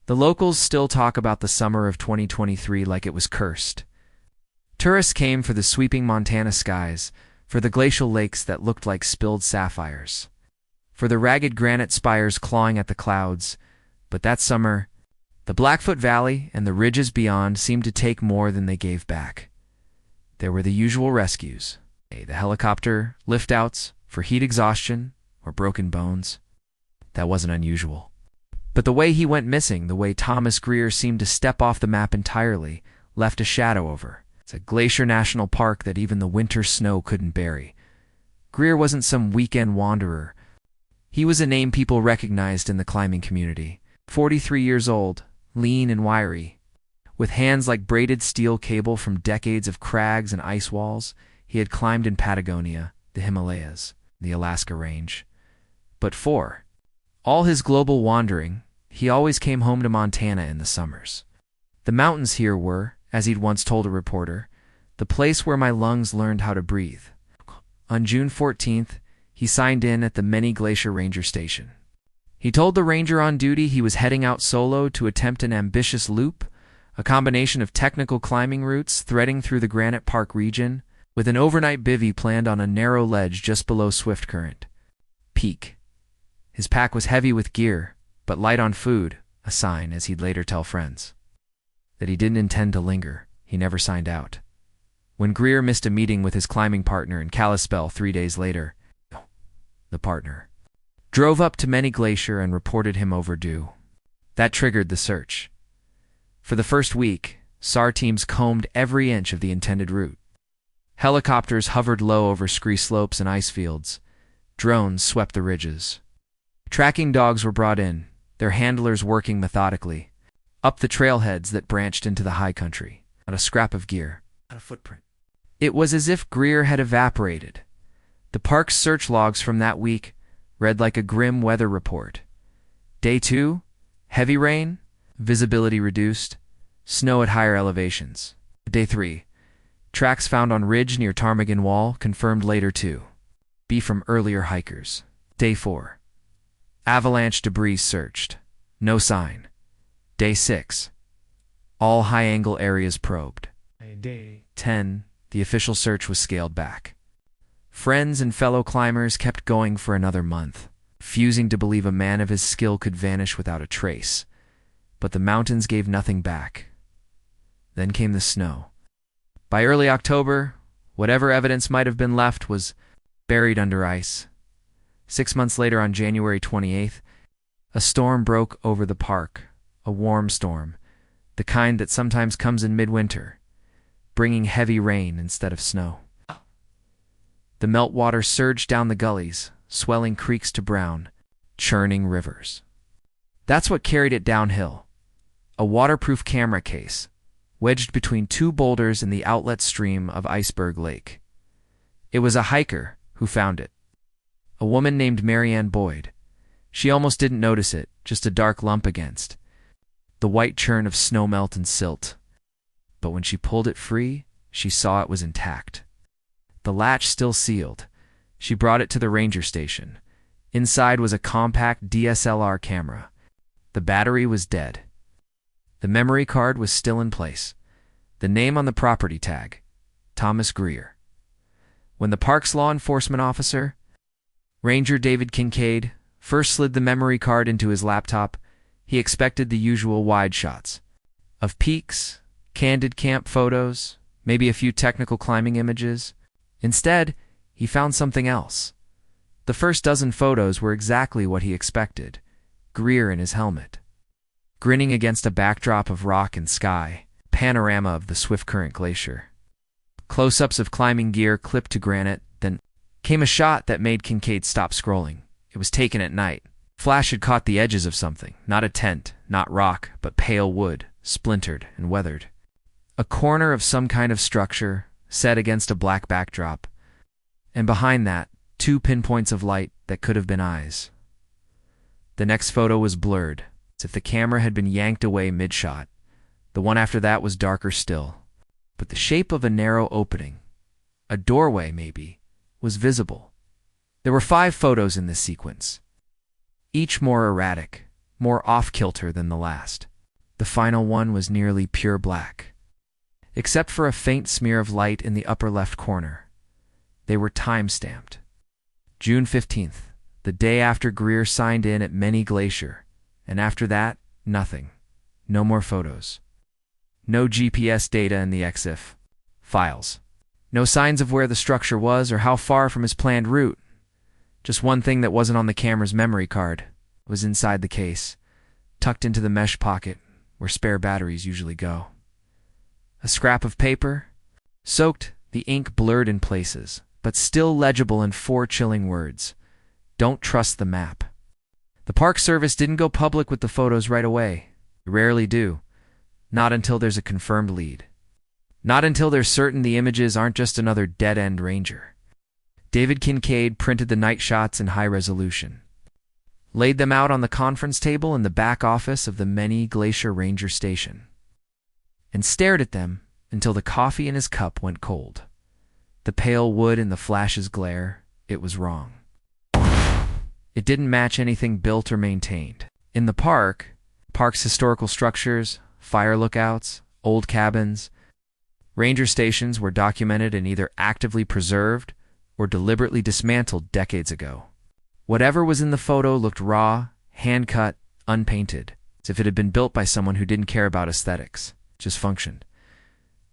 The locals still talk about the summer of 2023 like it was cursed. Tourists came for the sweeping Montana skies, for the glacial lakes that looked like spilled sapphires, for the ragged granite spires clawing at the clouds. But that summer, the Blackfoot Valley and the ridges beyond seemed to take more than they gave back. There were the usual rescues, the helicopter lift-outs for heat exhaustion or broken bones. That wasn't unusual. But the way he went missing, the way Thomas Greer seemed to step off the map entirely, left a shadow over. It's a glacier national park that even the winter snow couldn't bury. Greer wasn't some weekend wanderer. He was a name people recognized in the climbing community. 43 years old, lean and wiry. With hands like braided steel cable from decades of crags and ice walls, he had climbed in Patagonia, the Himalayas, the Alaska Range. But for all his global wandering, he always came home to Montana in the summers. The mountains here were, as he'd once told a reporter, the place where my lungs learned how to breathe. On June 14th, he signed in at the Many Glacier Ranger Station. He told the ranger on duty he was heading out solo to attempt an ambitious loop, a combination of technical climbing routes threading through the Granite Park region, with an overnight bivvy planned on a narrow ledge just below Swift Current Peak. His pack was heavy with gear, but light on food, a sign, as he'd later tell friends, that he didn't intend to linger. He never signed out. When Greer missed a meeting with his climbing partner in Kalispell 3 days later, the partner drove up to Many Glacier and reported him overdue. That triggered the search. For the first week, SAR teams combed every inch of the intended route. Helicopters hovered low over scree slopes and ice fields. Drones swept the ridges. Tracking dogs were brought in, their handlers working methodically, up the trailheads that branched into the high country. Not a scrap of gear, not a footprint. It was as if Greer had evaporated. The park's search logs from that week read like a grim weather report. Day 2, heavy rain, visibility reduced, snow at higher elevations. Day 3, tracks found on ridge near Ptarmigan Wall, confirmed later too. Be from earlier hikers. Day 4, avalanche debris searched. No sign. Day 6, all high-angle areas probed. Day 10, the official search was scaled back. Friends and fellow climbers kept going for another month, refusing to believe a man of his skill could vanish without a trace. But the mountains gave nothing back. Then came the snow. By early October, whatever evidence might have been left was buried under ice. 6 months later, on January 28th, a storm broke over the park, a warm storm, the kind that sometimes comes in midwinter, bringing heavy rain instead of snow. The meltwater surged down the gullies, swelling creeks to brown, churning rivers. That's what carried it downhill. A waterproof camera case, wedged between 2 boulders in the outlet stream of Iceberg Lake. It was a hiker who found it. A woman named Marianne Boyd. She almost didn't notice it, just a dark lump against the white churn of snowmelt and silt. But when she pulled it free, she saw it was intact. The latch still sealed. She brought it to the ranger station. Inside was a compact DSLR camera. The battery was dead. The memory card was still in place. The name on the property tag, Thomas Greer. When the park's law enforcement officer, Ranger David Kincaid, first slid the memory card into his laptop, he expected the usual wide shots of peaks, candid camp photos, maybe a few technical climbing images. Instead, he found something else. The first dozen photos were exactly what he expected. Greer in his helmet, grinning against a backdrop of rock and sky, panorama of the Swift Current Glacier. Close-ups of climbing gear clipped to granite, then came a shot that made Kincaid stop scrolling. It was taken at night. Flash had caught the edges of something, not a tent, not rock, but pale wood, splintered and weathered. A corner of some kind of structure, set against a black backdrop, and behind that, 2 pinpoints of light that could have been eyes. The next photo was blurred, as if the camera had been yanked away mid-shot. The one after that was darker still, but the shape of a narrow opening, a doorway maybe, was visible. There were 5 photos in this sequence, each more erratic, more off-kilter than the last. The final one was nearly pure black, except for a faint smear of light in the upper left corner. They were time-stamped. June 15th, the day after Greer signed in at Many Glacier, and after that, nothing. No more photos. No GPS data in the EXIF files. No signs of where the structure was or how far from his planned route. Just one thing that wasn't on the camera's memory card was inside the case, tucked into the mesh pocket where spare batteries usually go. A scrap of paper, soaked, the ink blurred in places, but still legible in 4 chilling words. Don't trust the map. The Park Service didn't go public with the photos right away. They rarely do. Not until there's a confirmed lead. Not until they're certain the images aren't just another dead-end ranger. David Kincaid printed the night shots in high resolution, laid them out on the conference table in the back office of the Many Glacier Ranger Station, and stared at them until the coffee in his cup went cold. The pale wood in the flash's glare, it was wrong. It didn't match anything built or maintained. In the park's historical structures, fire lookouts, old cabins, ranger stations were documented and either actively preserved or deliberately dismantled decades ago. Whatever was in the photo looked raw, hand-cut, unpainted, as if it had been built by someone who didn't care about aesthetics, just functioned.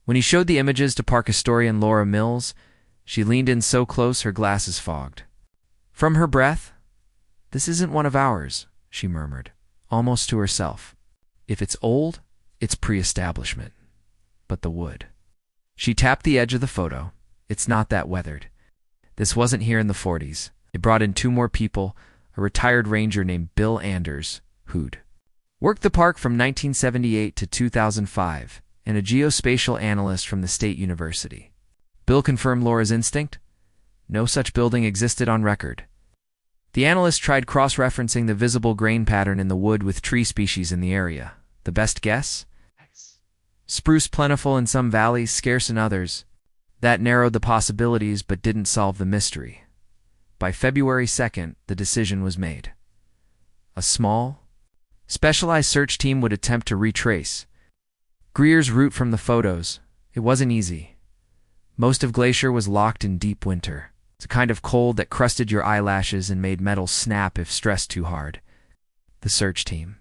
When he showed the images to park historian Laura Mills, she leaned in so close her glasses fogged. From her breath, "This isn't one of ours," she murmured, almost to herself. "If it's old, it's pre-establishment. But the wood." She tapped the edge of the photo. "It's not that weathered. This wasn't here in the 40s. It brought in 2 more people, a retired ranger named Bill Anders, who'd worked the park from 1978 to 2005, and a geospatial analyst from the State University." Bill confirmed Laura's instinct. No such building existed on record. The analyst tried cross-referencing the visible grain pattern in the wood with tree species in the area. The best guess? Spruce plentiful in some valleys, scarce in others. That narrowed the possibilities but didn't solve the mystery. By February 2nd, the decision was made. A small, specialized search team would attempt to retrace Greer's route from the photos. It wasn't easy. Most of Glacier was locked in deep winter. It's a kind of cold that crusted your eyelashes and made metal snap if stressed too hard. The search team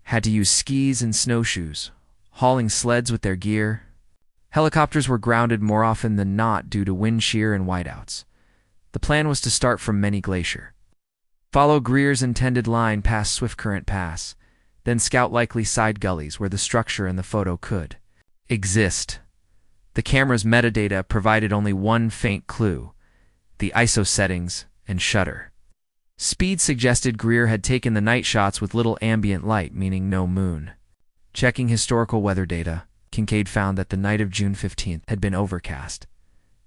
had to use skis and snowshoes, hauling sleds with their gear. Helicopters were grounded more often than not due to wind shear and whiteouts. The plan was to start from Many Glacier, follow Greer's intended line past Swift Current Pass, then scout likely side gullies where the structure in the photo could exist. The camera's metadata provided only one faint clue: the ISO settings and shutter. Speed suggested Greer had taken the night shots with little ambient light, meaning no moon. Checking historical weather data, Kincaid found that the night of June 15th had been overcast,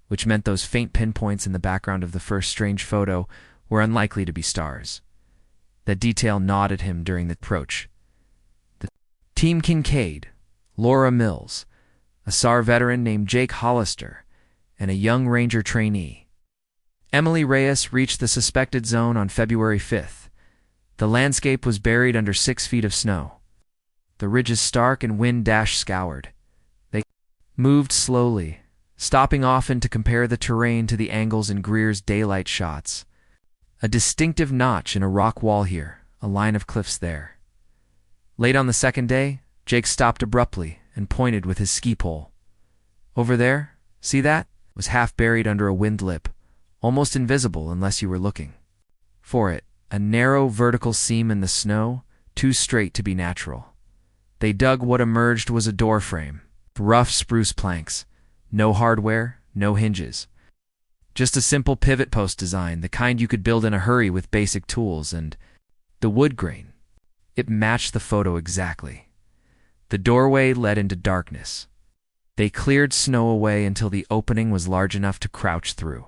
which meant those faint pinpoints in the background of the first strange photo were unlikely to be stars. That detail gnawed at him during the approach. The Team Kincaid, Laura Mills, a SAR veteran named Jake Hollister, and a young ranger trainee, Emily Reyes, reached the suspected zone on February 5th. The landscape was buried under 6 feet of snow. The ridges stark and wind-dashed scoured. They moved slowly, stopping often to compare the terrain to the angles in Greer's daylight shots. A distinctive notch in a rock wall here, a line of cliffs there. Late on the second day, Jake stopped abruptly and pointed with his ski pole. "Over there, see that?" It was half buried under a wind lip, almost invisible unless you were looking for it, a narrow vertical seam in the snow, too straight to be natural. They dug what emerged was a door frame, rough spruce planks, no hardware, no hinges. Just a simple pivot post design, the kind you could build in a hurry with basic tools, and the wood grain. It matched the photo exactly. The doorway led into darkness. They cleared snow away until the opening was large enough to crouch through.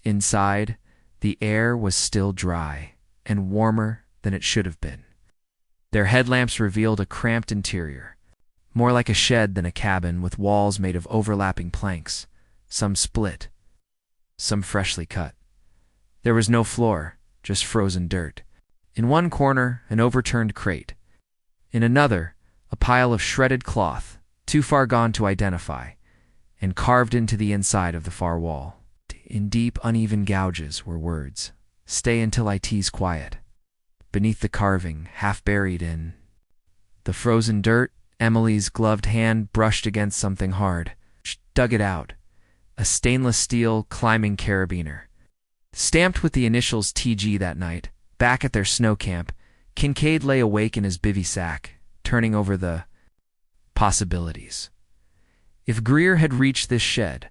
Inside, the air was still dry and warmer than it should have been. Their headlamps revealed a cramped interior, more like a shed than a cabin, with walls made of overlapping planks, some split, some freshly cut. There was no floor, just frozen dirt. In one corner, an overturned crate. In another, a pile of shredded cloth, too far gone to identify, and carved into the inside of the far wall. In deep, uneven gouges were words, "Stay until I tease quiet." Beneath the carving, half buried in the frozen dirt, Emily's gloved hand brushed against something hard. She dug it out. A stainless steel climbing carabiner. Stamped with the initials TG that night, back at their snow camp, Kincaid lay awake in his bivy sack, turning over the possibilities. If Greer had reached this shed,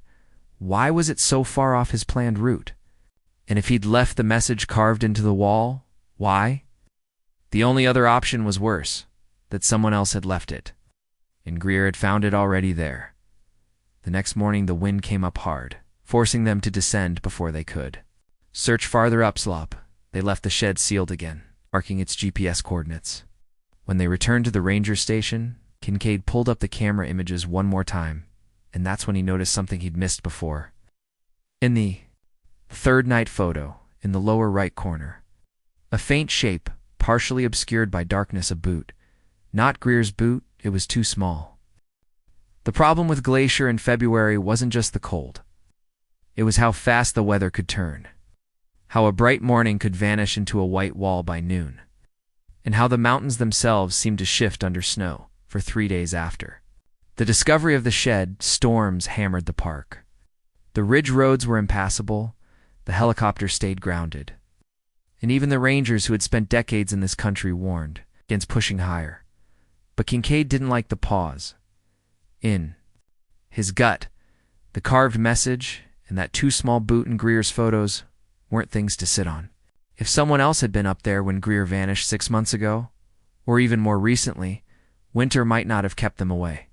why was it so far off his planned route? And if he'd left the message carved into the wall, why? The only other option was worse, that someone else had left it, and Greer had found it already there. The next morning the wind came up hard, forcing them to descend before they could. Search farther upslope. They left the shed sealed again, marking its GPS coordinates. When they returned to the ranger station, Kincaid pulled up the camera images one more time, and that's when he noticed something he'd missed before. In the third night photo, in the lower right corner, a faint shape, partially obscured by darkness, a boot. Not Greer's boot, it was too small. The problem with Glacier in February wasn't just the cold. It was how fast the weather could turn. How a bright morning could vanish into a white wall by noon. And how the mountains themselves seemed to shift under snow for 3 days after. The discovery of the shed, storms hammered the park. The ridge roads were impassable, the helicopter stayed grounded. And even the rangers who had spent decades in this country warned against pushing higher. But Kincaid didn't like the pause. In his gut, the carved message and that too small boot in Greer's photos weren't things to sit on. If someone else had been up there when Greer vanished 6 months ago, or even more recently, winter might not have kept them away.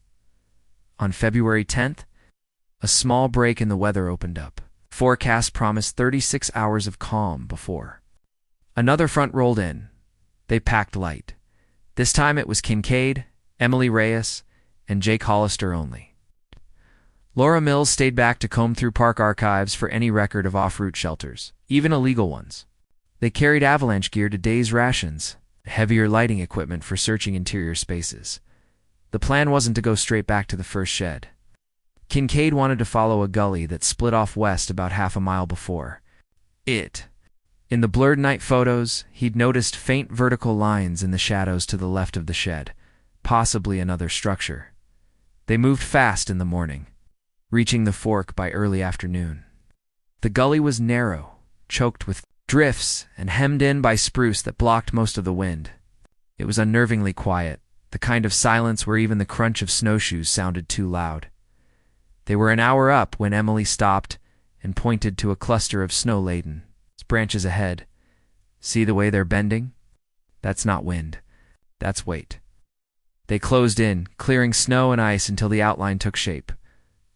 On February 10th, a small break in the weather opened up. Forecast promised 36 hours of calm before another front rolled in. They packed light. This time it was Kincaid, Emily Reyes, and Jake Hollister only. Laura Mills stayed back to comb through park archives for any record of off-route shelters, even illegal ones. They carried avalanche gear to days' rations, heavier lighting equipment for searching interior spaces. The plan wasn't to go straight back to the first shed. Kincaid wanted to follow a gully that split off west about half a mile before it. In the blurred night photos, he'd noticed faint vertical lines in the shadows to the left of the shed, possibly another structure. They moved fast in the morning, reaching the fork by early afternoon. The gully was narrow, choked with drifts and hemmed in by spruce that blocked most of the wind. It was unnervingly quiet, the kind of silence where even the crunch of snowshoes sounded too loud. They were an hour up when Emily stopped and pointed to a cluster of snow-laden branches ahead. "See the way they're bending? That's not wind. That's weight." They closed in, clearing snow and ice until the outline took shape.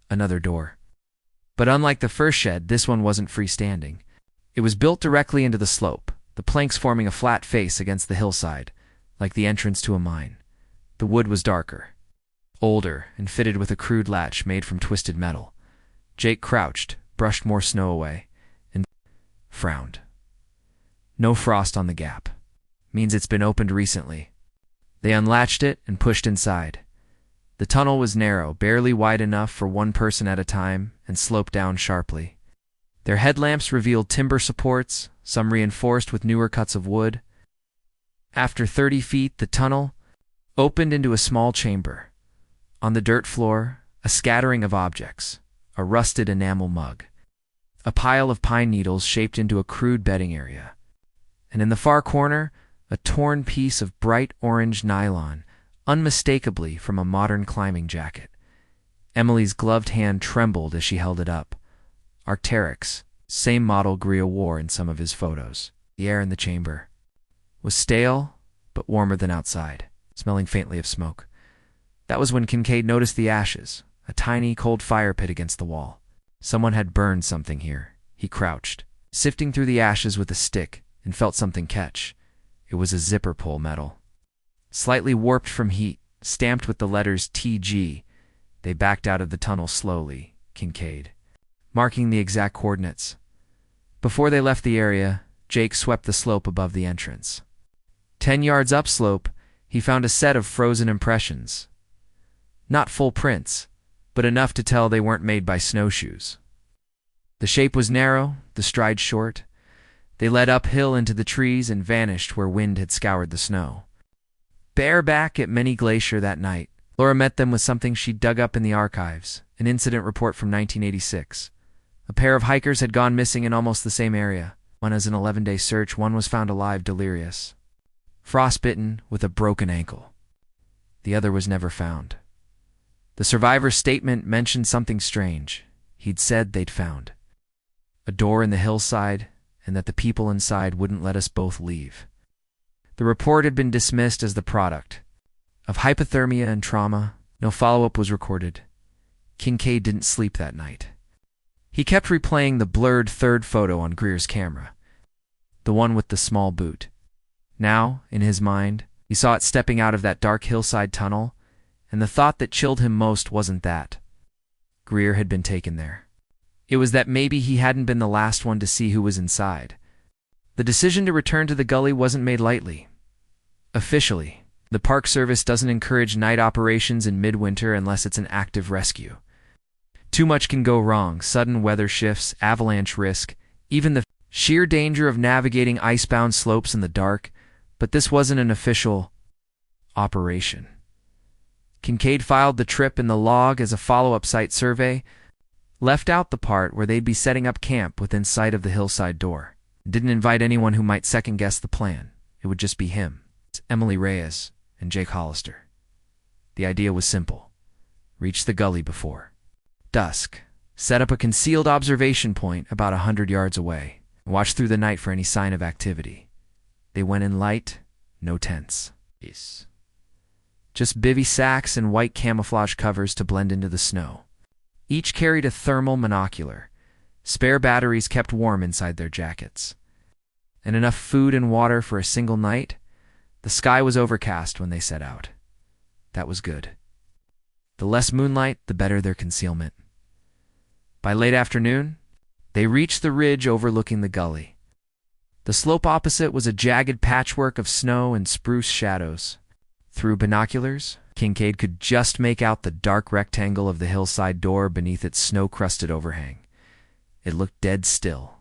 Another door. But unlike the first shed, this one wasn't freestanding. It was built directly into the slope, the planks forming a flat face against the hillside, like the entrance to a mine. The wood was darker, older, and fitted with a crude latch made from twisted metal. Jake crouched, brushed more snow away, and frowned. No frost on the gap. Means it's been opened recently. They unlatched it and pushed inside. The tunnel was narrow, barely wide enough for one person at a time, and sloped down sharply. Their headlamps revealed timber supports, some reinforced with newer cuts of wood. After 30 feet, the tunnel opened into a small chamber. On the dirt floor, a scattering of objects, a rusted enamel mug, a pile of pine needles shaped into a crude bedding area, and in the far corner, a torn piece of bright orange nylon, unmistakably from a modern climbing jacket. Emily's gloved hand trembled as she held it up. Arc'teryx, same model Greer wore in some of his photos. The air in the chamber was stale, but warmer than outside, smelling faintly of smoke. That was when Kincaid noticed the ashes, a tiny, cold fire pit against the wall. Someone had burned something here. He crouched, sifting through the ashes with a stick, and felt something catch. It was a zipper pull metal. Slightly warped from heat, stamped with the letters TG, they backed out of the tunnel slowly, Kincaid, marking the exact coordinates. Before they left the area, Jake swept the slope above the entrance. 10 yards upslope, he found a set of frozen impressions. Not full prints, but enough to tell they weren't made by snowshoes. The shape was narrow, the stride short. They led uphill into the trees and vanished where wind had scoured the snow. Bareback at Many Glacier that night, Laura met them with something she'd dug up in the archives, an incident report from 1986. A pair of hikers had gone missing in almost the same area. One as an 11-day search, one was found alive, delirious, frostbitten, with a broken ankle. The other was never found. The survivor's statement mentioned something strange. He'd said they'd found a door in the hillside and that the people inside wouldn't let us both leave. The report had been dismissed as the product of hypothermia and trauma. No follow-up was recorded. Kincaid didn't sleep that night. He kept replaying the blurred third photo on Greer's camera, the one with the small boot. Now, in his mind, he saw it stepping out of that dark hillside tunnel, and the thought that chilled him most wasn't that Greer had been taken there. It was that maybe he hadn't been the last one to see who was inside. The decision to return to the gully wasn't made lightly. Officially, the Park Service doesn't encourage night operations in midwinter unless it's an active rescue. Too much can go wrong: sudden weather shifts, avalanche risk, even the sheer danger of navigating icebound slopes in the dark. But this wasn't an official operation. Kincaid filed the trip in the log as a follow-up site survey, left out the part where they'd be setting up camp within sight of the hillside door. Didn't invite anyone who might second-guess the plan. It would just be him, Emily Reyes, and Jake Hollister. The idea was simple: reach the gully before dusk, set up a concealed observation point about 100 yards away, and watch through the night for any sign of activity. They went in light, no tents. Just bivy sacks and white camouflage covers to blend into the snow. Each carried a thermal monocular. Spare batteries kept warm inside their jackets. And enough food and water for a single night. The sky was overcast when they set out. That was good. The less moonlight, the better their concealment. By late afternoon, they reached the ridge overlooking the gully. The slope opposite was a jagged patchwork of snow and spruce shadows. Through binoculars, Kincaid could just make out the dark rectangle of the hillside door beneath its snow-crusted overhang. It looked dead still.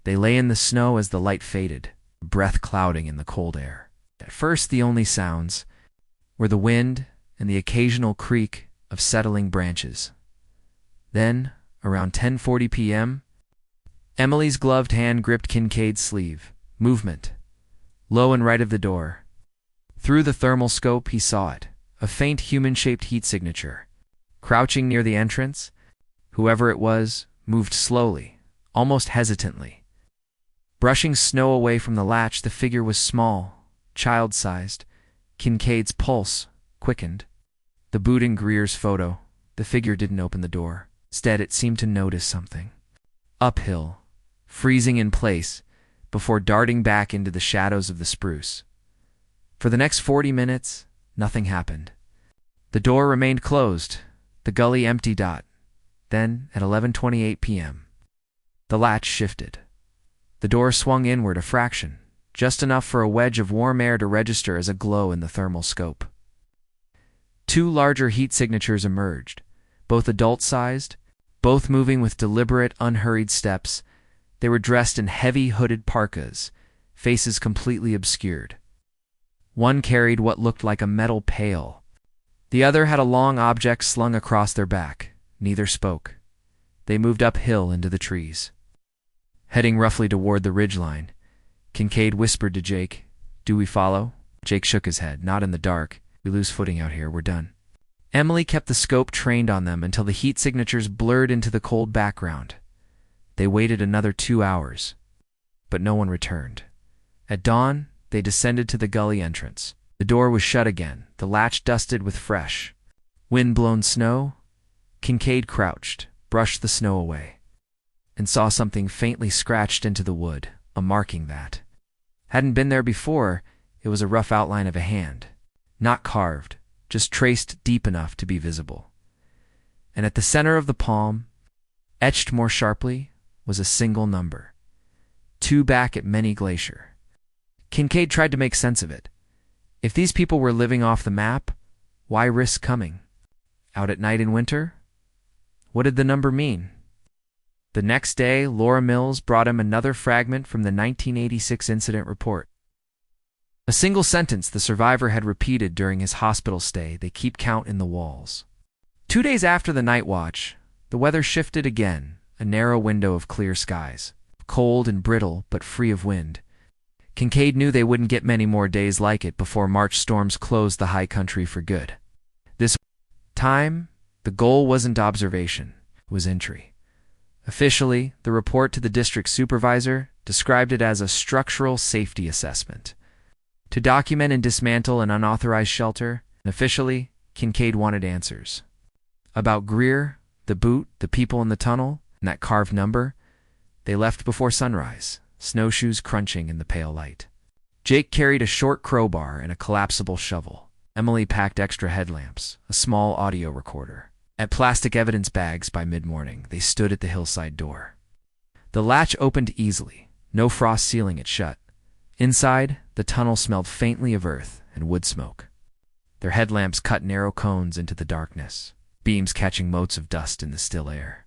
They lay in the snow as the light faded, breath clouding in the cold air. At first, the only sounds were the wind and the occasional creak of settling branches. Then, around 10:40 p.m., Emily's gloved hand gripped Kincaid's sleeve. Movement. Low and right of the door. Through the thermal scope, he saw it, a faint human-shaped heat signature. Crouching near the entrance, whoever it was moved slowly, almost hesitantly. Brushing snow away from the latch, the figure was small, child-sized. Kincaid's pulse quickened. The boot in Greer's photo, the figure didn't open the door. Instead, it seemed to notice something. Uphill, freezing in place, before darting back into the shadows of the spruce. For the next 40 minutes, nothing happened. The door remained closed, the gully empty. Then, at 11:28 p.m., the latch shifted. The door swung inward a fraction, just enough for a wedge of warm air to register as a glow in the thermal scope. Two larger heat signatures emerged, both adult-sized, both moving with deliberate, unhurried steps. They were dressed in heavy hooded parkas, faces completely obscured. One carried what looked like a metal pail. The other had a long object slung across their back. Neither spoke. They moved uphill into the trees. Heading roughly toward the ridgeline, Kincaid whispered to Jake, "Do we follow?" Jake shook his head. "Not in the dark. We lose footing out here. We're done." Emily kept the scope trained on them until the heat signatures blurred into the cold background. They waited another 2 hours, but no one returned. At dawn, they descended to the gully entrance. The door was shut again, the latch dusted with fresh, wind-blown snow. Kincaid crouched, brushed the snow away, and saw something faintly scratched into the wood, a marking that hadn't been there before. It was a rough outline of a hand, not carved, just traced deep enough to be visible. And at the center of the palm, etched more sharply, was a single number. 2 back at Many Glacier. Kincaid tried to make sense of it. If these people were living off the map, why risk coming? Out at night in winter? What did the number mean? The next day, Laura Mills brought him another fragment from the 1986 incident report. A single sentence the survivor had repeated during his hospital stay. They keep count in the walls. 2 days after the night watch, the weather shifted again, a narrow window of clear skies. Cold and brittle, but free of wind. Kincaid knew they wouldn't get many more days like it before March storms closed the high country for good. This time, the goal wasn't observation, it was entry. Officially, the report to the district supervisor described it as a structural safety assessment. To document and dismantle an unauthorized shelter, and officially, Kincaid wanted answers. About Greer, the boot, the people in the tunnel, and that carved number, they left before sunrise, snowshoes crunching in the pale light. Jake carried a short crowbar and a collapsible shovel. Emily packed extra headlamps, a small audio recorder. At plastic evidence bags by mid-morning, they stood at the hillside door. The latch opened easily, no frost sealing it shut. Inside, the tunnel smelled faintly of earth and wood smoke. Their headlamps cut narrow cones into the darkness, beams catching motes of dust in the still air.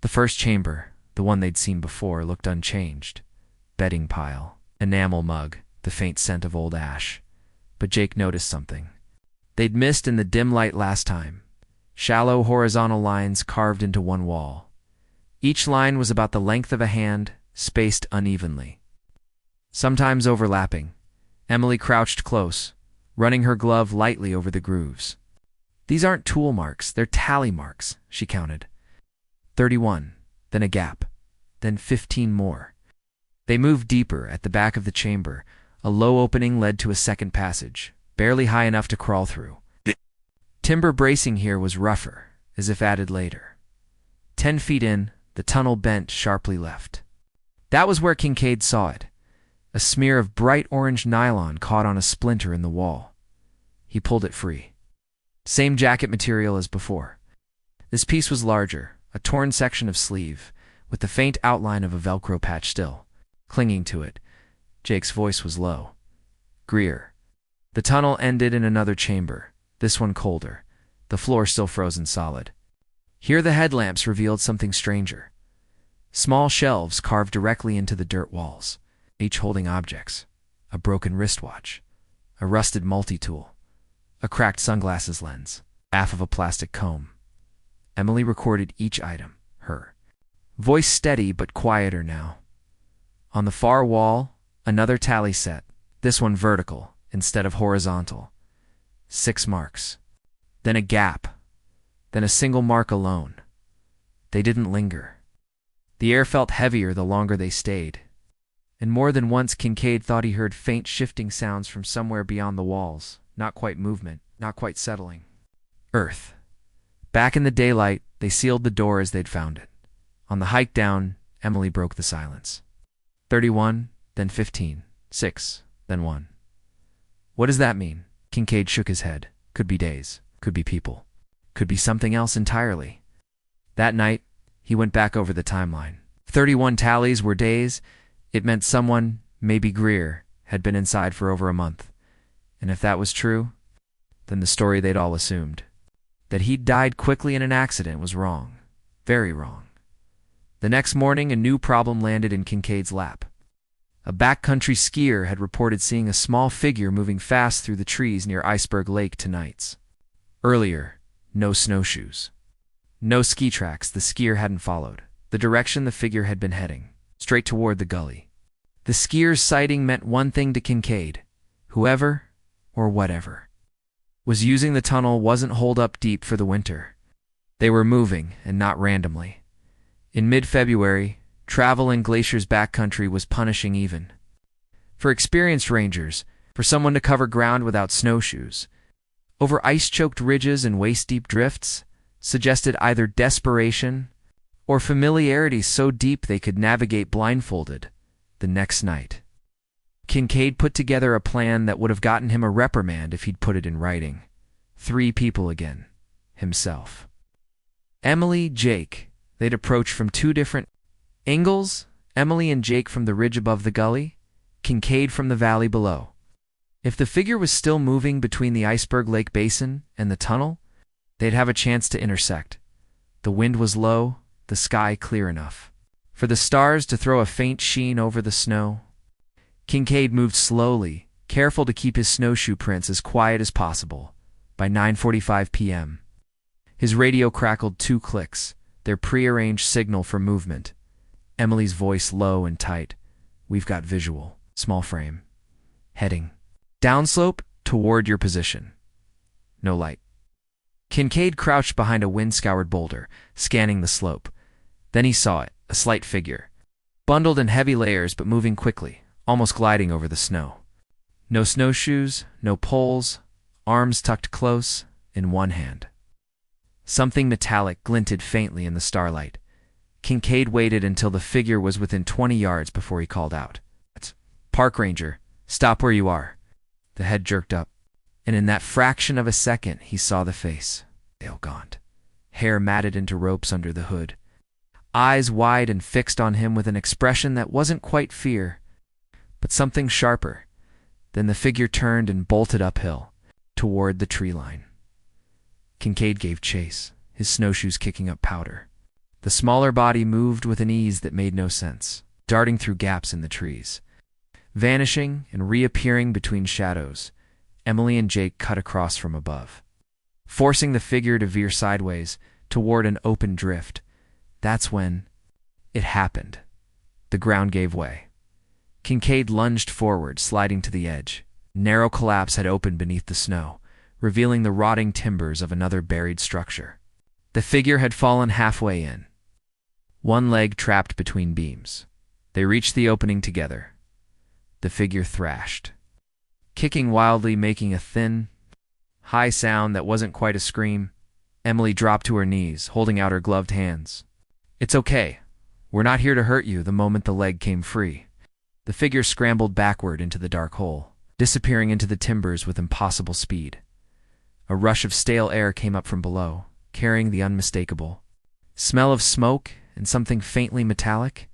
The first chamber, the one they'd seen before, looked unchanged. Bedding pile, enamel mug, the faint scent of old ash. But Jake noticed something. They'd missed in the dim light last time. Shallow horizontal lines carved into one wall. Each line was about the length of a hand, spaced unevenly. Sometimes overlapping. Emily crouched close, running her glove lightly over the grooves. These aren't tool marks, they're tally marks, she counted. 31, then a gap, then 15 more. They moved deeper at the back of the chamber. A low opening led to a second passage, barely high enough to crawl through. Timber bracing here was rougher, as if added later. 10 feet in, the tunnel bent sharply left. That was where Kincaid saw it. A smear of bright orange nylon caught on a splinter in the wall. He pulled it free. Same jacket material as before. This piece was larger, a torn section of sleeve, with the faint outline of a Velcro patch still clinging to it. Jake's voice was low. Greer. The tunnel ended in another chamber, this one colder, the floor still frozen solid. Here the headlamps revealed something stranger. Small shelves carved directly into the dirt walls, each holding objects. A broken wristwatch, a rusted multi-tool, a cracked sunglasses lens, half of a plastic comb. Emily recorded each item, her voice steady but quieter now. On the far wall, another tally set, this one vertical instead of horizontal. 6 marks. Then a gap. Then a single mark alone. They didn't linger. The air felt heavier the longer they stayed. And more than once Kincaid thought he heard faint shifting sounds from somewhere beyond the walls. Not quite movement, not quite settling. Earth. Back in the daylight, they sealed the door as they'd found it. On the hike down, Emily broke the silence. 31, then 15, 6, then 1. What does that mean? Kincaid shook his head. Could be days, could be people, could be something else entirely. That night, he went back over the timeline. 31 tallies were days. It meant someone, maybe Greer, had been inside for over a month. And if that was true, then the story they'd all assumed, that he'd died quickly in an accident, was wrong. Very wrong. The next morning, a new problem landed in Kincaid's lap. A backcountry skier had reported seeing a small figure moving fast through the trees near Iceberg Lake tonights. Earlier, no snowshoes. No ski tracks the skier hadn't followed. The direction the figure had been heading, straight toward the gully. The skier's sighting meant one thing to Kincaid. Whoever, or whatever, was using the tunnel wasn't holed up deep for the winter. They were moving, and not randomly. In mid-February, travel in Glacier's backcountry was punishing even. For experienced rangers, for someone to cover ground without snowshoes, over ice-choked ridges and waist-deep drifts, suggested either desperation or familiarity so deep they could navigate blindfolded the next night. Kincaid put together a plan that would have gotten him a reprimand if he'd put it in writing. 3 people again. Himself. Emily, Jake. They'd approach from 2 different angles, Emily and Jake from the ridge above the gully, Kincaid from the valley below. If the figure was still moving between the Iceberg Lake Basin and the tunnel, they'd have a chance to intersect. The wind was low, the sky clear enough for the stars to throw a faint sheen over the snow. Kincaid moved slowly, careful to keep his snowshoe prints as quiet as possible. By 9:45 p.m., his radio crackled 2 clicks, their prearranged signal for movement. Emily's voice low and tight. "We've got visual. Small frame. Heading downslope toward your position. No light." Kincaid crouched behind a wind-scoured boulder, scanning the slope. Then he saw it, a slight figure, bundled in heavy layers but moving quickly, almost gliding over the snow. No snowshoes, no poles, arms tucked close, in one hand. Something metallic glinted faintly in the starlight. Kincaid waited until the figure was within 20 yards before he called out, "Park ranger, stop where you are." The head jerked up, and in that fraction of a second he saw the face, pale gaunt, hair matted into ropes under the hood, eyes wide and fixed on him with an expression that wasn't quite fear, but something sharper. Then the figure turned and bolted uphill, toward the tree line. Kincaid gave chase, his snowshoes kicking up powder. The smaller body moved with an ease that made no sense, darting through gaps in the trees, vanishing and reappearing between shadows. Emily and Jake cut across from above, forcing the figure to veer sideways toward an open drift. That's when it happened. The ground gave way. Kincaid lunged forward, sliding to the edge. Narrow collapse had opened beneath the snow, revealing the rotting timbers of another buried structure. The figure had fallen halfway in, one leg trapped between beams. They reached the opening together. The figure thrashed, kicking wildly, making a thin, high sound that wasn't quite a scream. Emily dropped to her knees, holding out her gloved hands. "It's okay. We're not here to hurt you." The moment the leg came free, the figure scrambled backward into the dark hole, disappearing into the timbers with impossible speed. A rush of stale air came up from below, carrying the unmistakable smell of smoke and something faintly metallic.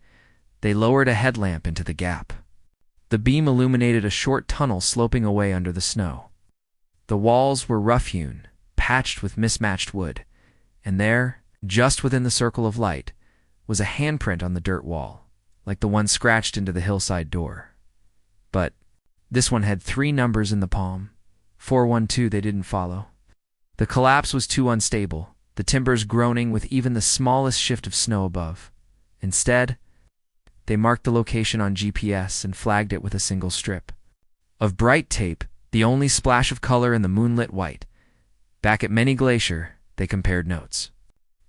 They lowered a headlamp into the gap. The beam illuminated a short tunnel sloping away under the snow. The walls were rough-hewn, patched with mismatched wood, and there, just within the circle of light, was a handprint on the dirt wall, like the one scratched into the hillside door. But this one had 3 numbers in the palm. 412 they didn't follow. The collapse was too unstable, the timbers groaning with even the smallest shift of snow above. Instead, they marked the location on GPS and flagged it with a single strip of bright tape, the only splash of color in the moonlit white. Back at Many Glacier, they compared notes.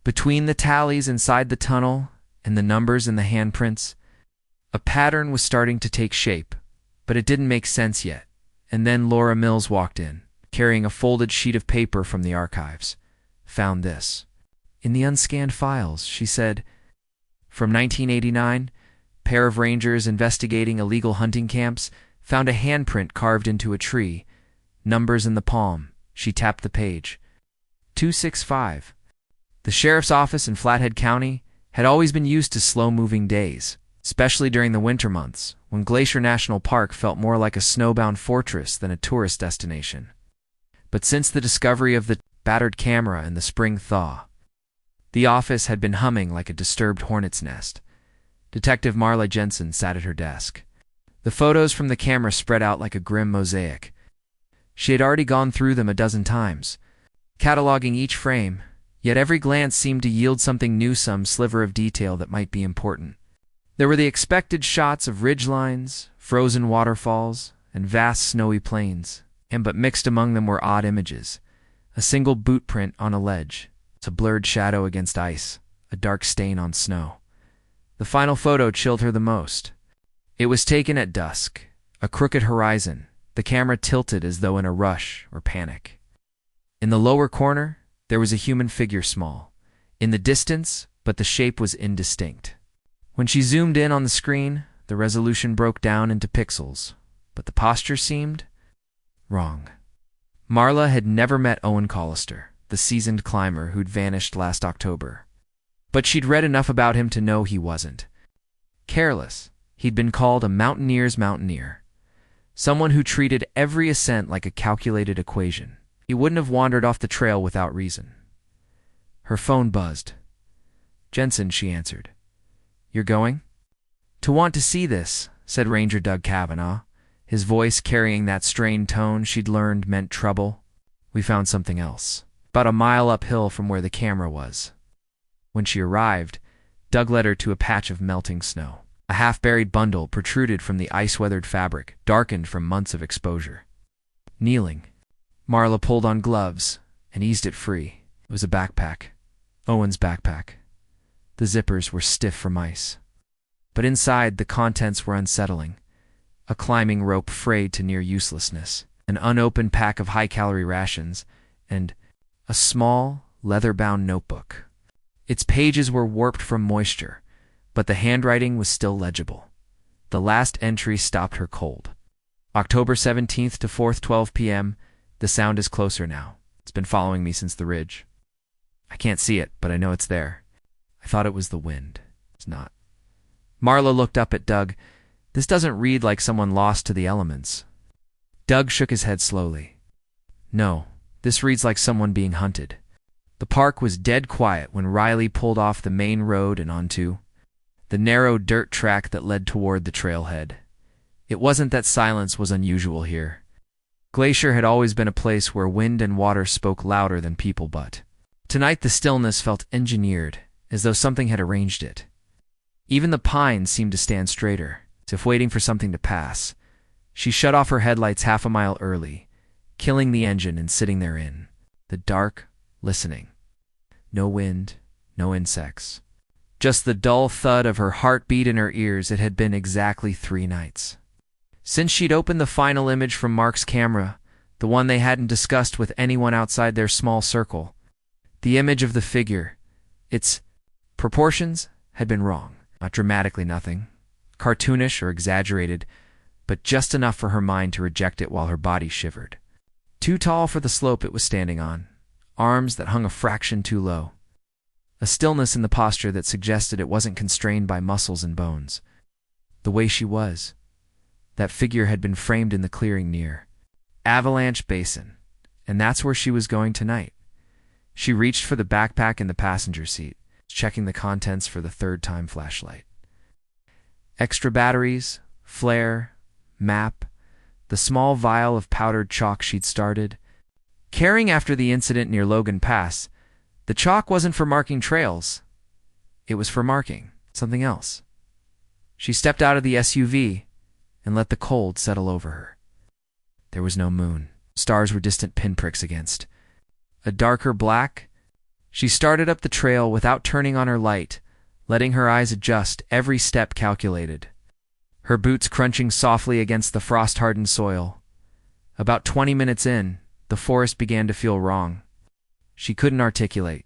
Between the tallies inside the tunnel and the numbers in the handprints, a pattern was starting to take shape, but it didn't make sense yet. And then Laura Mills walked in, carrying a folded sheet of paper from the archives. "Found this." "In the unscanned files," she said. "From 1989, pair of rangers investigating illegal hunting camps found a handprint carved into a tree. Numbers in the palm." She tapped the page. 265. The sheriff's office in Flathead County had always been used to slow-moving days, especially during the winter months, when Glacier National Park felt more like a snowbound fortress than a tourist destination. But since the discovery of the battered camera in the spring thaw, the office had been humming like a disturbed hornet's nest. Detective Marla Jensen sat at her desk. The photos from the camera spread out like a grim mosaic. She had already gone through them a dozen times, cataloging each frame, yet every glance seemed to yield something new, some sliver of detail that might be important. There were the expected shots of ridgelines, frozen waterfalls, and vast snowy plains, but mixed among them were odd images. A single boot print on a ledge, a blurred shadow against ice, a dark stain on snow. The final photo chilled her the most. It was taken at dusk, a crooked horizon, the camera tilted as though in a rush or panic. In the lower corner, there was a human figure, small in the distance, but the shape was indistinct. When she zoomed in on the screen, the resolution broke down into pixels, but the posture seemed wrong. Marla had never met Owen Collister, the seasoned climber who'd vanished last October. But she'd read enough about him to know he wasn't careless. He'd been called a mountaineer's mountaineer. Someone who treated every ascent like a calculated equation. He wouldn't have wandered off the trail without reason. Her phone buzzed. "Jensen," she answered. "You're going?" "To want to see this," said Ranger Doug Kavanaugh, his voice carrying that strained tone she'd learned meant trouble. "We found something else, about a mile uphill from where the camera was." When she arrived, Doug led her to a patch of melting snow. A half-buried bundle protruded from the ice-weathered fabric, darkened from months of exposure. Kneeling, Marla pulled on gloves and eased it free. It was a backpack. Owen's backpack. The zippers were stiff from ice. But inside, the contents were unsettling. A climbing rope frayed to near uselessness, an unopened pack of high-calorie rations, and a small, leather-bound notebook. Its pages were warped from moisture, but the handwriting was still legible. The last entry stopped her cold. October 17th to 4th, 12 p.m. The sound is closer now. It's been following me since the ridge. I can't see it, but I know it's there. I thought it was the wind. It's not. Marla looked up at Doug. "This doesn't read like someone lost to the elements." Doug shook his head slowly. "No, this reads like someone being hunted." The park was dead quiet when Riley pulled off the main road and onto the narrow dirt track that led toward the trailhead. It wasn't that silence was unusual here. Glacier had always been a place where wind and water spoke louder than people, but tonight the stillness felt engineered, as though something had arranged it. Even the pines seemed to stand straighter, as if waiting for something to pass. She shut off her headlights half a mile early, killing the engine and sitting therein, the dark, listening. No wind, no insects. Just the dull thud of her heartbeat in her ears. It had been exactly 3 nights. Since she'd opened the final image from Mark's camera, the one they hadn't discussed with anyone outside their small circle. The image of the figure, its proportions, had been wrong. Not dramatically nothing, cartoonish or exaggerated, but just enough for her mind to reject it while her body shivered. Too tall for the slope it was standing on, arms that hung a fraction too low. A stillness in the posture that suggested it wasn't constrained by muscles and bones. The way she was. That figure had been framed in the clearing near Avalanche Basin, and that's where she was going tonight. She reached for the backpack in the passenger seat, checking the contents for the 3rd time flashlight. Extra batteries, flare, map, the small vial of powdered chalk she'd started. Carrying after the incident near Logan Pass, the chalk wasn't for marking trails. It was for marking something else. She stepped out of the SUV and let the cold settle over her. There was no moon. Stars were distant pinpricks against a darker black. She started up the trail without turning on her light, letting her eyes adjust, every step calculated. Her boots crunching softly against the frost-hardened soil. About 20 minutes in, the forest began to feel wrong. She couldn't articulate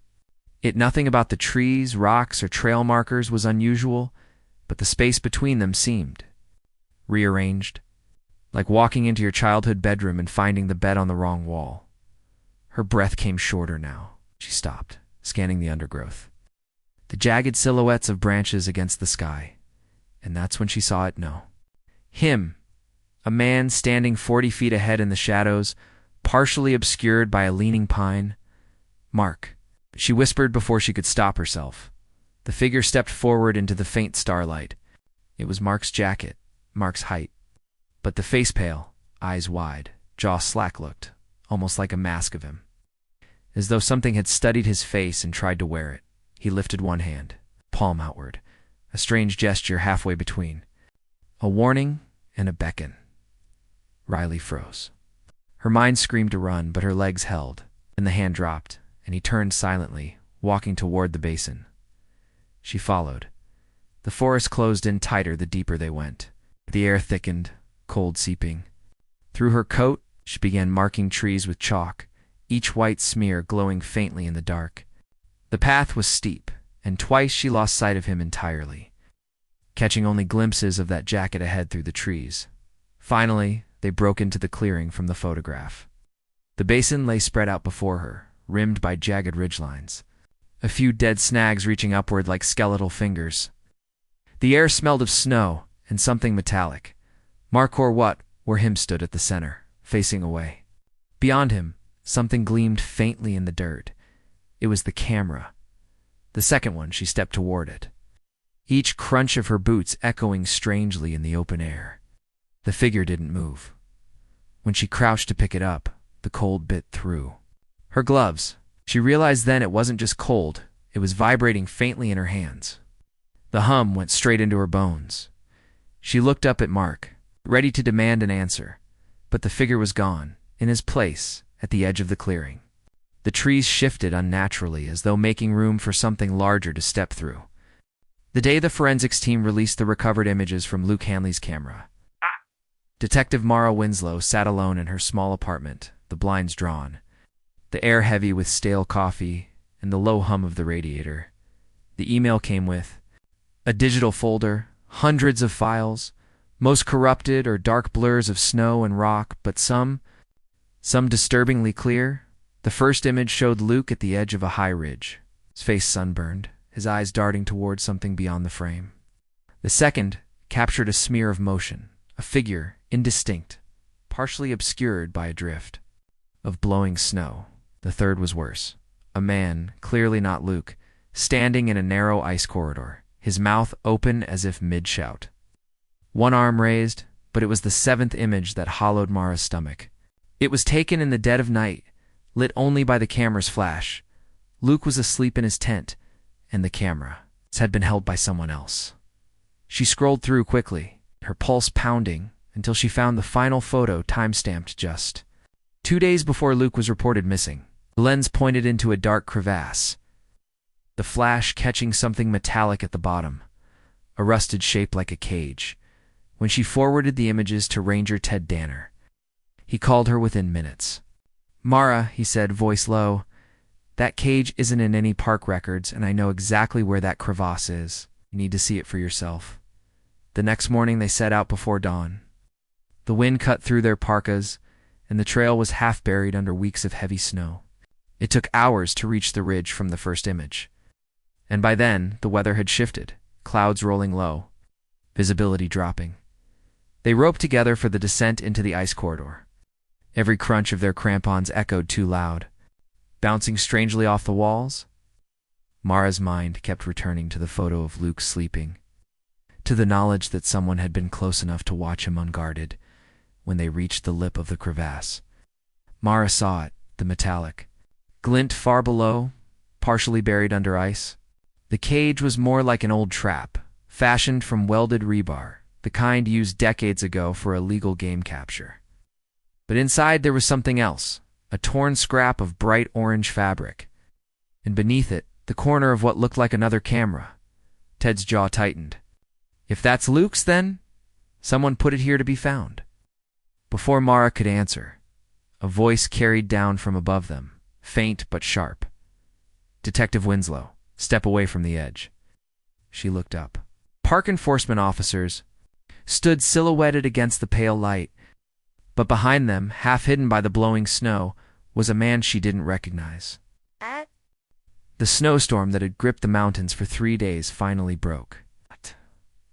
it. Nothing about the trees, rocks, or trail markers was unusual, but the space between them seemed rearranged, like walking into your childhood bedroom and finding the bed on the wrong wall. Her breath came shorter now. She stopped, scanning the undergrowth. The jagged silhouettes of branches against the sky. And that's when she saw it. No. Him. A man standing 40 feet ahead in the shadows, partially obscured by a leaning pine. Mark. She whispered before she could stop herself. The figure stepped forward into the faint starlight. It was Mark's jacket, Mark's height. But the face pale, eyes wide, jaw slack-looked, almost like a mask of him. As though something had studied his face and tried to wear it. He lifted one hand, palm outward, a strange gesture halfway between a warning and a beckon. Riley froze. Her mind screamed to run, but her legs held, and the hand dropped, and he turned silently, walking toward the basin. She followed. The forest closed in tighter the deeper they went. The air thickened, cold seeping. Through her coat, she began marking trees with chalk, each white smear glowing faintly in the dark. The path was steep, and twice she lost sight of him entirely, catching only glimpses of that jacket ahead through the trees. Finally, they broke into the clearing from the photograph. The basin lay spread out before her, rimmed by jagged ridgelines, a few dead snags reaching upward like skeletal fingers. The air smelled of snow and something metallic. Mark or what where him stood at the center, facing away. Beyond him, something gleamed faintly in the dirt. It was the camera. The second one, she stepped toward it, each crunch of her boots echoing strangely in the open air. The figure didn't move. When she crouched to pick it up, the cold bit through her gloves. She realized then it wasn't just cold, it was vibrating faintly in her hands. The hum went straight into her bones. She looked up at Mark, ready to demand an answer, but the figure was gone, in his place, at the edge of the clearing. The trees shifted unnaturally, as though making room for something larger to step through. The day the forensics team released the recovered images from Luke Hanley's camera, Detective Mara Winslow sat alone in her small apartment, the blinds drawn, the air heavy with stale coffee and the low hum of the radiator. The email came with a digital folder, hundreds of files, most corrupted or dark blurs of snow and rock, but some disturbingly clear. The first image showed Luke at the edge of a high ridge, his face sunburned, his eyes darting toward something beyond the frame. The second captured a smear of motion, a figure, indistinct, partially obscured by a drift of blowing snow. The third was worse. A man, clearly not Luke, standing in a narrow ice corridor, his mouth open as if mid-shout. One arm raised, but it was the seventh image that hollowed Mara's stomach. It was taken in the dead of night, lit only by the camera's flash. Luke was asleep in his tent, and the camera had been held by someone else. She scrolled through quickly, her pulse pounding, until she found the final photo time-stamped just 2 days before Luke was reported missing. The lens pointed into a dark crevasse, the flash catching something metallic at the bottom, a rusted shape like a cage. When she forwarded the images to Ranger Ted Danner, he called her within minutes. "Mara," he said, voice low, "that cage isn't in any park records, and I know exactly where that crevasse is. You need to see it for yourself." The next morning they set out before dawn. The wind cut through their parkas, and the trail was half buried under weeks of heavy snow. It took hours to reach the ridge from the first image. And by then, the weather had shifted, clouds rolling low, visibility dropping. They roped together for the descent into the ice corridor. Every crunch of their crampons echoed too loud, bouncing strangely off the walls. Mara's mind kept returning to the photo of Luke sleeping, to the knowledge that someone had been close enough to watch him unguarded when they reached the lip of the crevasse. Mara saw it, the metallic glint far below, partially buried under ice. The cage was more like an old trap, fashioned from welded rebar, the kind used decades ago for illegal game capture. But inside there was something else, a torn scrap of bright orange fabric. And beneath it, the corner of what looked like another camera. Ted's jaw tightened. If that's Luke's, then someone put it here to be found. Before Mara could answer, a voice carried down from above them, faint but sharp. "Detective Winslow, step away from the edge." She looked up. Park enforcement officers stood silhouetted against the pale light, but behind them, half hidden by the blowing snow, was a man she didn't recognize. The snowstorm that had gripped the mountains for 3 days finally broke,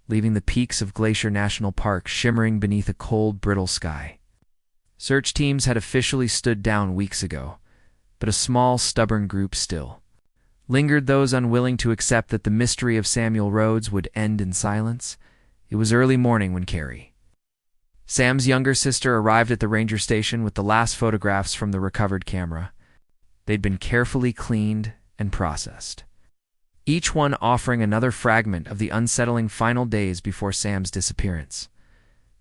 leaving the peaks of Glacier National Park shimmering beneath a cold, brittle sky. Search teams had officially stood down weeks ago, but a small, stubborn group still lingered, those unwilling to accept that the mystery of Samuel Rhodes would end in silence. It was early morning when Carrie, Sam's younger sister, arrived at the ranger station with the last photographs from the recovered camera. They'd been carefully cleaned and processed, each one offering another fragment of the unsettling final days before Sam's disappearance.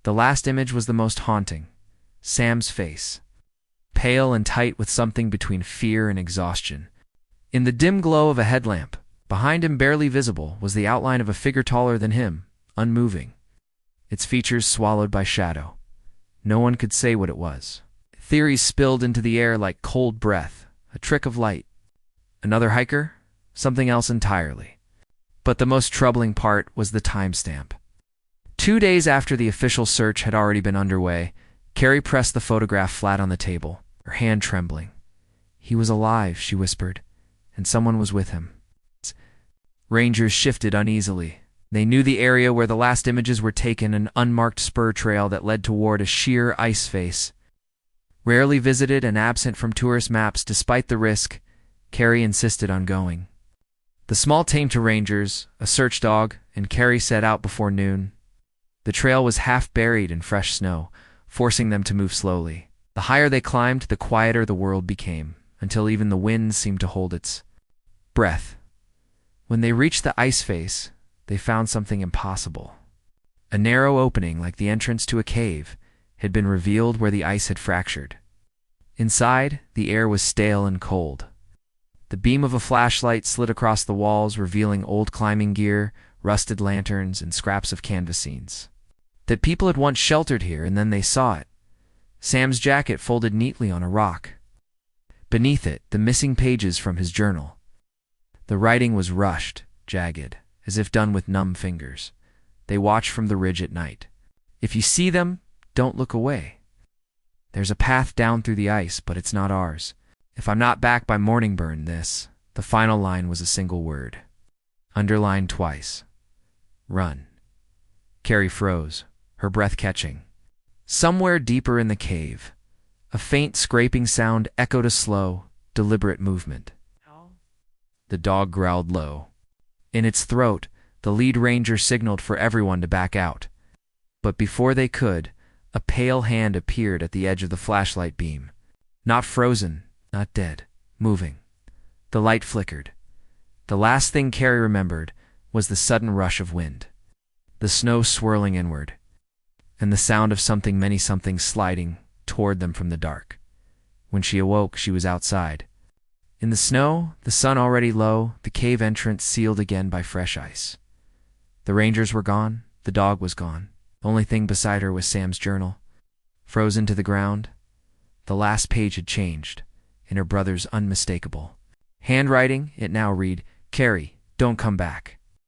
The last image was the most haunting. Sam's face, pale and tight with something between fear and exhaustion. In the dim glow of a headlamp, behind him barely visible, was the outline of a figure taller than him, unmoving, its features swallowed by shadow. No one could say what it was. Theories spilled into the air like cold breath, a trick of light. Another hiker? Something else entirely. But the most troubling part was the timestamp. 2 days after the official search had already been underway, Carrie pressed the photograph flat on the table, her hand trembling. "He was alive," she whispered, "and someone was with him." Rangers shifted uneasily. They knew the area where the last images were taken, an unmarked spur trail that led toward a sheer ice face. Rarely visited and absent from tourist maps despite the risk, Carrie insisted on going. The small team to rangers, a search dog, and Carrie set out before noon. The trail was half buried in fresh snow, forcing them to move slowly. The higher they climbed, the quieter the world became, until even the wind seemed to hold its breath. When they reached the ice face, they found something impossible. A narrow opening, like the entrance to a cave, had been revealed where the ice had fractured. Inside, the air was stale and cold. The beam of a flashlight slid across the walls, revealing old climbing gear, rusted lanterns, and scraps of canvas scenes. That people had once sheltered here, and then they saw it. Sam's jacket folded neatly on a rock. Beneath it, the missing pages from his journal. The writing was rushed, jagged, as if done with numb fingers. They watch from the ridge at night. If you see them, don't look away. There's a path down through the ice, but it's not ours. If I'm not back by morning burn, this. The final line was a single word. Underlined twice. Run. Carrie froze, her breath catching. Somewhere deeper in the cave, a faint scraping sound echoed a slow, deliberate movement. The dog growled low. In its throat, the lead ranger signaled for everyone to back out. But before they could, a pale hand appeared at the edge of the flashlight beam. Not frozen, not dead, moving. The light flickered. The last thing Carrie remembered was the sudden rush of wind, the snow swirling inward, and the sound of something sliding toward them from the dark. When she awoke, she was outside. In the snow, the sun already low, the cave entrance sealed again by fresh ice. The rangers were gone, the dog was gone. The only thing beside her was Sam's journal, frozen to the ground. The last page had changed, in her brother's unmistakable handwriting. It now read, "Carrie, don't come back."